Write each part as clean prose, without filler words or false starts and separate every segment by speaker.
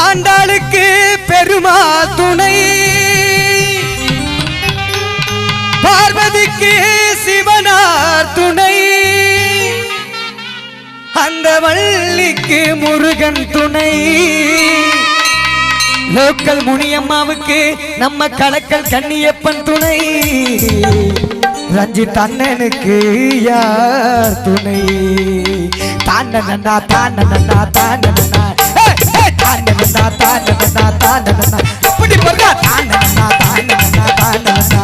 Speaker 1: ஆண்டாளுக்கு பெருமாள் துணை, பார்வதிக்கு சிவனார் துணை, அந்த வள்ளிக்கு முருகன் துணை, லோக்கல் முனியம்மாவுக்கு நம்ம கலக்கல் கண்ணியப்பன் துணை, ரஞ்சித் அண்ணனுக்கு யார் துணை? தாண்டனா தாண்டனா தாண்டனா தாண்டனா தாண்டனா தாண்டனா இப்படி போறா தாண்டனா தாண்டனா தாண்டனா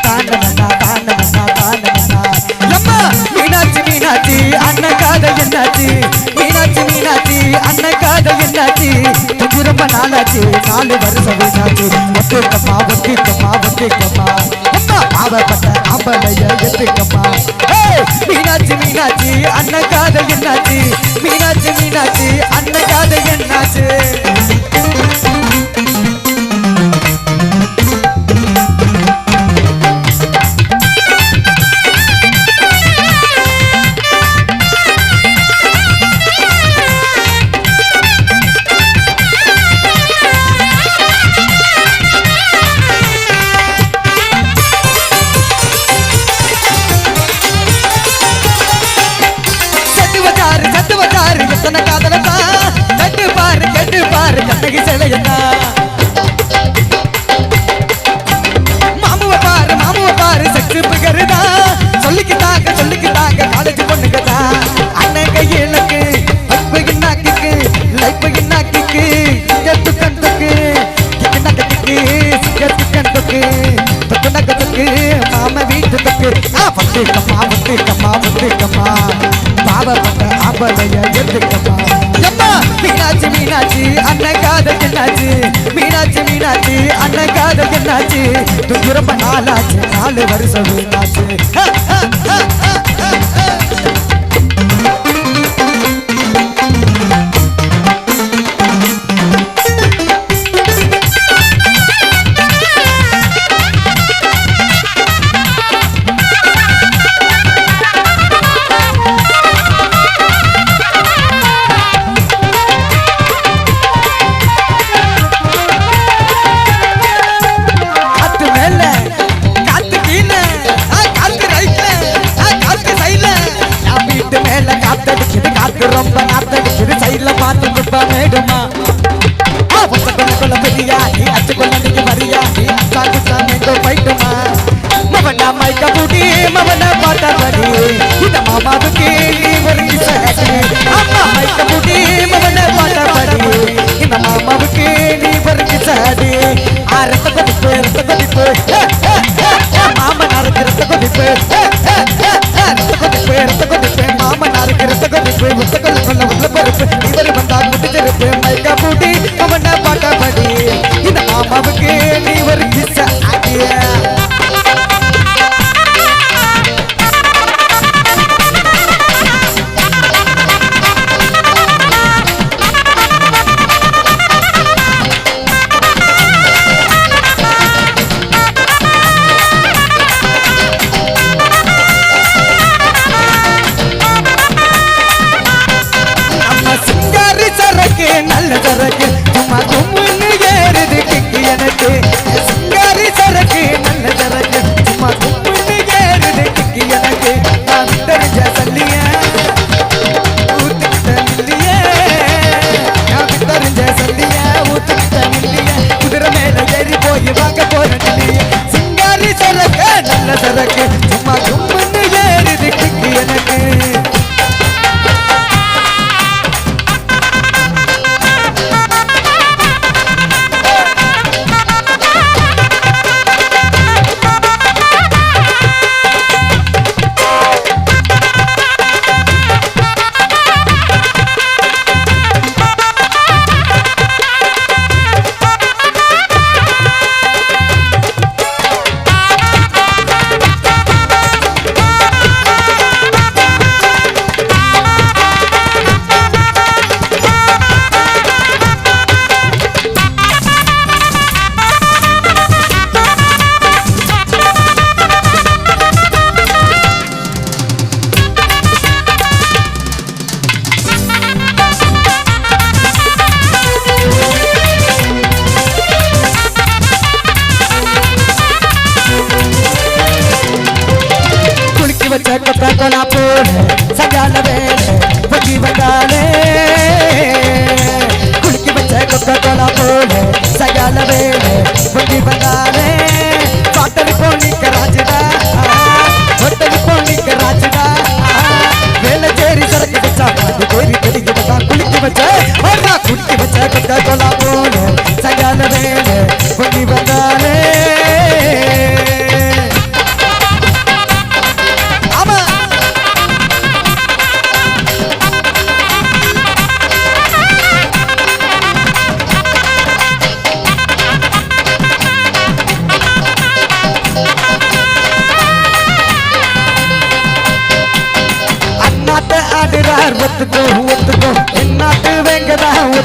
Speaker 1: தாண்டனா தாண்டனா தாண்டனா அம்மா மீனாட்சி மீனாட்சி அண்ணன் காதல் என்னாச்சு? மீனாட்சி மீனாட்சி அண்ணன் காதல் என்னாச்சு? கொஞ்சம் ரொம்ப நாளாச்சு, 4 வருஷம் வீணாச்சு. ஒத்துக்கம்மா ஒத்துக்கம்மா ஒத்துக்கம்மா அம்மா பாவப்பட்ட அம்பளைய எத்துக்கம்மா. மீனாட்சி மீனாட்சி அண்ணன் காதல் என்னாச்சு? மீனாட்சி மீனாட்சி அண்ணன் காதல் என்னாச்சு? மாமுவ பாரு சக்திப்பு கருதா சொல்லிக்கிட்டாங்க காலேஜ் பொண்ணுங்கதா. அண்ணன் கையிலக்கு பைப்பகின்னாக்கு லைப்பகின்னாக்கு துக்கன் தொக்கு கிக்கனக்கு சிக்கன் தொக்கு தொக்கு மாம வீட்டு தொக்கு பத்துக்கம்மா பத்துக்கம்மா பத்துக்கம்மா பாவப்பட்ட ஆம்பளைய எத்துக்கம்மா. மீனாட்சி மீனாட்சி அண்ணன் காதல் என்னாச்சு? மீனாட்சி மீனாட்சி அண்ணன் காதல் என்னாச்சு? துங்கு ரொம்ப நாளாச்சு, 4 வருஷம் வீணாச்சு. ரொம்ப நாத்தடிக்குது சைட்ல பார்த்து குப்பா மேடுமா பெரியா நீ அச்சு கொள்ள நீங்க வரியா நீ அச்சாக்கு சாமிங்கோ போயிட்டுமா மவனா மைக்க பூட்டி மவனா பாட்டா படி இந்த மாமாவுக்கு நீ ஒரு கிசடி. அம்மா மைக்க பூட்டி மவனா பாட்டா படி இந்த மாமாவுக்கு நீ ஒரு கிசடி. ரத்த கொதிப்பு மாமன் அறுக்கு ரத்த கொதிப்பு மாமன் அறுக்கு ரத்த கொதிப்பு முத்தக்கொள்ள கொள்ள உள்ள பொறுப்பு இவர் வந்தா முட்டிச்சிருப்பு மைக்க பூட்டி அவன பாட்டா படி இந்த மாமாவுக்கு நீ ஒரு கிச ஆகிய.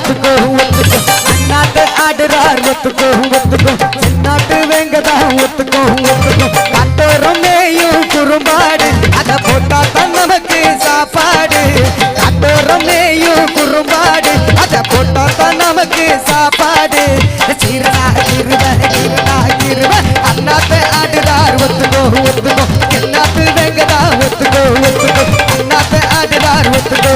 Speaker 1: ஒத்துக்கோ ஒத்துக்கோ அண்ணாத்து ஆடுறார் ஒத்துக்கோ ஒத்துக்கோ சின்னாட்டு வேங்கதான் ஒத்துக்கோ ஒத்துக்கோ காட்டோரம் மேயும் குறும்பாடு அத போட்டா தான் நமக்கு சாப்பாடு காட்டோரம் மேயும் குறும்பாடு அத போட்டா தான் நமக்கு சாப்பாடு சீரனா கிருவ அண்ணாத்து ஆடுறார் ஒத்துக்கோ ஒத்துக்கோ சின்னாட்டு வேங்கதான் ஒத்துக்கோ ஒத்துக்கோ அண்ணாத்து ஆடுறார் ஒத்துக்கோ